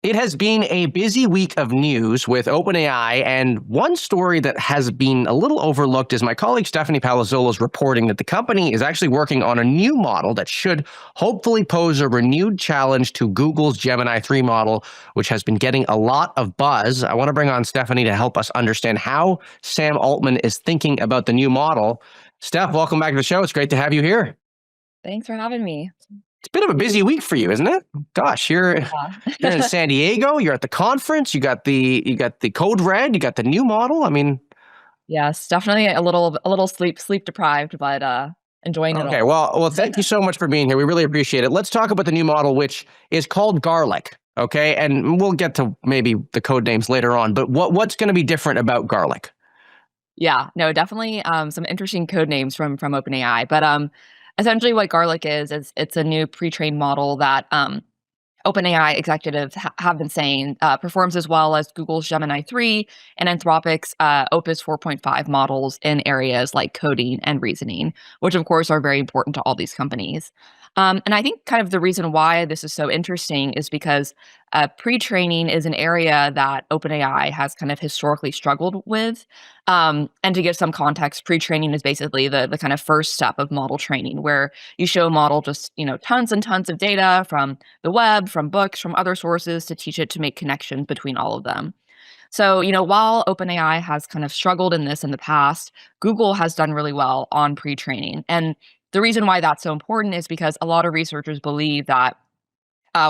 It has been a busy week of news with OpenAI, and one story that has been a little overlooked is my colleague Stephanie Palazzolo is reporting that the company is actually working on a new model that should hopefully pose a renewed challenge to Google's Gemini 3 model, which has been getting a lot of buzz. I want to bring on Stephanie to help us understand how Sam Altman is thinking about the new model. Steph, welcome back to the show. It's great to have you here. Thanks for having me. It's a bit of a busy week for you, isn't it? Gosh, you're in Yeah. San Diego. You're at the conference. You got the code red. You got the new model. I mean, Yes, definitely a little sleep deprived, but enjoying it okay. all. Well, thank you so much for being here. We really appreciate it. Let's talk about the new model, which is called Garlic. Okay, and we'll get to maybe the code names later on. But what's going to be different about Garlic? Yeah, no, definitely some interesting code names from OpenAI. But essentially what Garlic is it's a new pre-trained model that OpenAI executives have been saying performs as well as Google's Gemini 3 and Anthropic's Opus 4.5 models in areas like coding and reasoning, which of course are very important to all these companies. And I think kind of the reason why this is so interesting is because pre-training is an area that OpenAI has kind of historically struggled with. And to give some context, pre-training is basically the kind of first step of model training, where you show a model just tons and tons of data from the web, from books, from other sources to teach it to make connections between all of them. So, while OpenAI has kind of struggled in this in the past, Google has done really well on pre training. And the reason why that's so important is because a lot of researchers believe that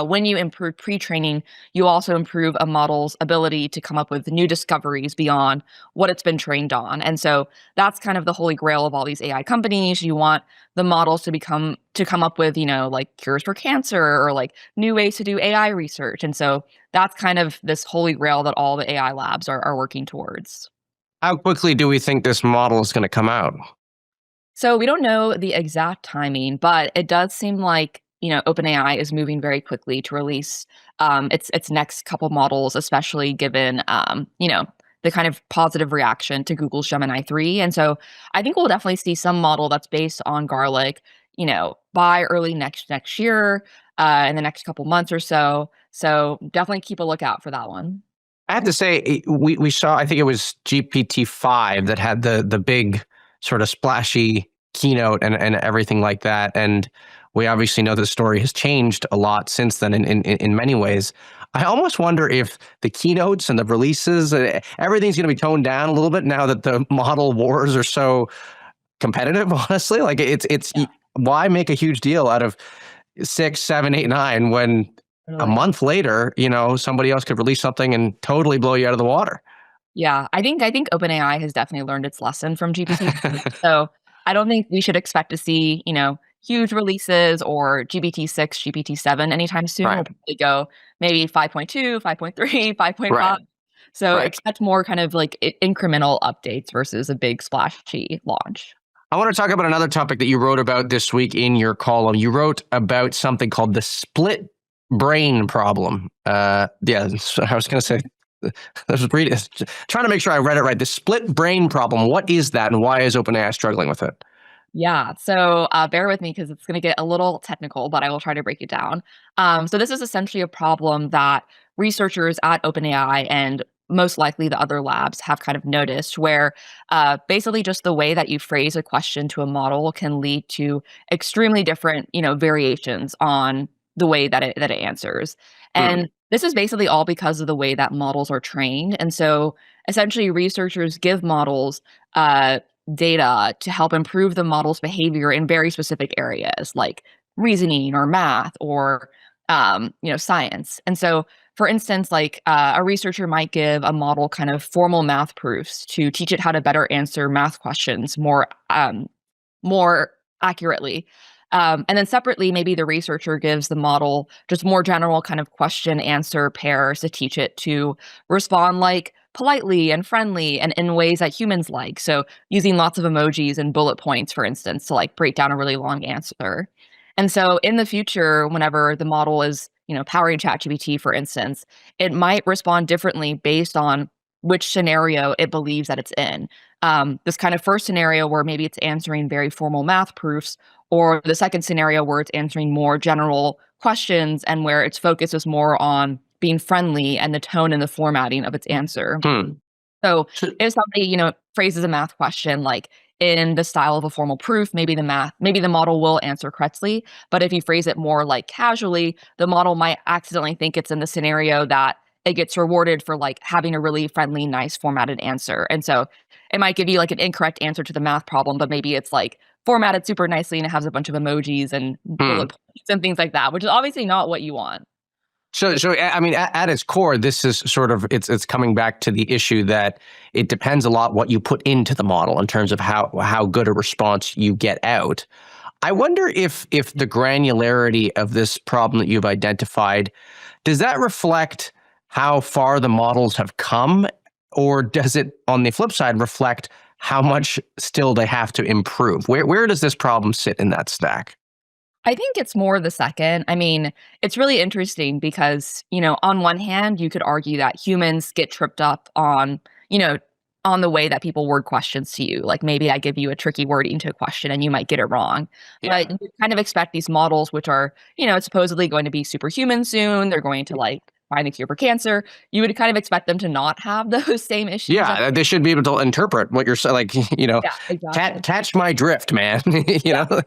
when you improve pre training, you also improve a model's ability to come up with new discoveries beyond what it's been trained on. And so that's kind of the holy grail of all these AI companies. You want the models to come up with, like cures for cancer or like new ways to do AI research. And so that's kind of this holy grail that all the AI labs are working towards. How quickly do we think this model is going to come out? So we don't know the exact timing, but it does seem like OpenAI is moving very quickly to release its next couple models, especially given the kind of positive reaction to Google's Gemini 3. And so I think we'll definitely see some model that's based on Garlic, by early next year, in the next couple months or so. So definitely keep a lookout for that one. I have to say, we saw. I think it was GPT-5 that had the big sort of splashy keynote and everything like that. And we obviously know the story has changed a lot since then in many ways. I almost wonder if the keynotes and the releases, everything's going to be toned down a little bit now that the model wars are so competitive. Honestly, like it's Yeah, why make a huge deal out of 6, 7, 8, 9 when a totally. month later, somebody else could release something and totally blow you out of the water. Yeah, I think OpenAI has definitely learned its lesson from GPT. So I don't think we should expect to see, huge releases or GPT-6, GPT-7 anytime soon. We'll Right, probably go maybe 5.2, 5.3, right, 5.5. So right. expect more kind of like incremental updates versus a big splashy launch. I want to talk about another topic that you wrote about this week in your column. You wrote about something called the split brain problem. Yeah, so I was going to say, I was reading, trying to make sure I read it right. The split brain problem. What is that, and why is OpenAI struggling with it? Yeah, so bear with me because it's going to get a little technical, but I will try to break it down. So this is essentially a problem that researchers at OpenAI and most likely the other labs have kind of noticed, where basically just the way that you phrase a question to a model can lead to extremely different, variations on the way that it answers. Hmm. And this is basically all because of the way that models are trained. And so essentially, researchers give models. Data to help improve the model's behavior in very specific areas like reasoning or math or science. And so for instance, like a researcher might give a model kind of formal math proofs to teach it how to better answer math questions more accurately. And then separately, maybe the researcher gives the model just more general kind of question answer pairs to teach it to respond like politely and friendly and in ways that humans like. So using lots of emojis and bullet points, for instance, to like break down a really long answer. And so in the future, whenever the model is, powering ChatGPT, for instance, it might respond differently based on which scenario it believes that it's in. This kind of first scenario where maybe it's answering very formal math proofs, or the second scenario where it's answering more general questions and where its focus is more on being friendly and the tone and the formatting of its answer. Hmm. So So, if somebody, phrases a math question like in the style of a formal proof, maybe the model will answer correctly. But if you phrase it more like casually, the model might accidentally think it's in the scenario that it gets rewarded for like having a really friendly, nice formatted answer. And so it might give you like an incorrect answer to the math problem, but maybe it's like formatted super nicely and it has a bunch of emojis and bullet hmm. points and things like that, which is obviously not what you want. So I mean, at its core, this is sort of it's coming back to the issue that it depends a lot what you put into the model in terms of how good a response you get out. I wonder if the granularity of this problem that you've identified, does that reflect how far the models have come, or does it, on the flip side, reflect how much still they have to improve? Where does this problem sit in that stack? I think it's more the second. I mean, it's really interesting because, on one hand, you could argue that humans get tripped up you know, on the way that people word questions to you. Like maybe I give you a tricky wording to a question and you might get it wrong. But Yeah. you kind of expect these models, which are, supposedly going to be superhuman soon. They're going to like find the cure for cancer. You would kind of expect them to not have those same issues. Yeah, they should be able to interpret what you're saying. Like, Yeah, exactly. catch my drift, man. you Yeah. know.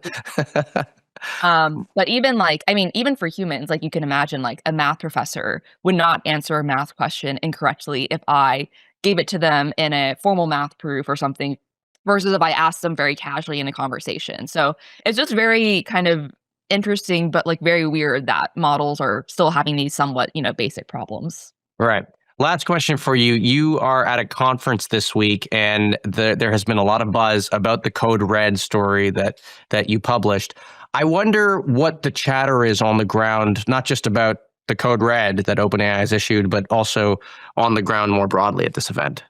But even like, I mean, even for humans, like you can imagine like a math professor would not answer a math question incorrectly if I gave it to them in a formal math proof or something versus if I asked them very casually in a conversation. So it's just very kind of interesting, but like very weird that models are still having these somewhat, basic problems. Right. Last question for you. You are at a conference this week, and there has been a lot of buzz about the Code Red story that you published. I wonder what the chatter is on the ground, not just about the Code Red that OpenAI has issued, but also on the ground more broadly at this event.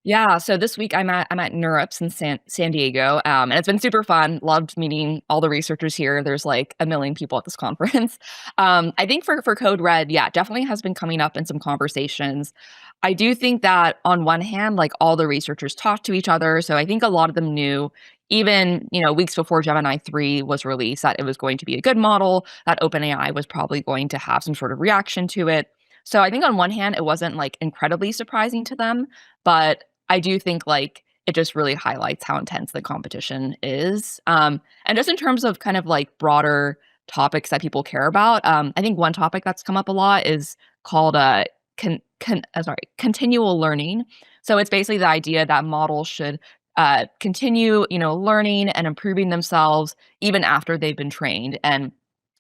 Yeah, so this week I'm at NeurIPS in San Diego, and it's been super fun. Loved meeting all the researchers here. There's like a million people at this conference. I think for Code Red, yeah, definitely has been coming up in some conversations. I do think that on one hand, like all the researchers talk to each other, so I think a lot of them knew, even weeks before Gemini 3 was released, that it was going to be a good model, that OpenAI was probably going to have some sort of reaction to it. So I think on one hand, it wasn't like incredibly surprising to them, but I do think, like, it just really highlights how intense the competition is. And just in terms of kind of, like, broader topics that people care about, I think one topic that's come up a lot is called, continual learning. So it's basically the idea that models should, continue, learning and improving themselves even after they've been trained and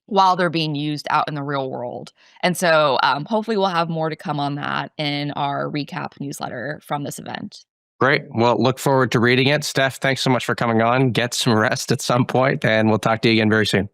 while they're being used out in the real world. And so, hopefully we'll have more to come on that in our recap newsletter from this event. Great. Well, look forward to reading it. Steph, thanks so much for coming on. Get some rest at some point, and we'll talk to you again very soon.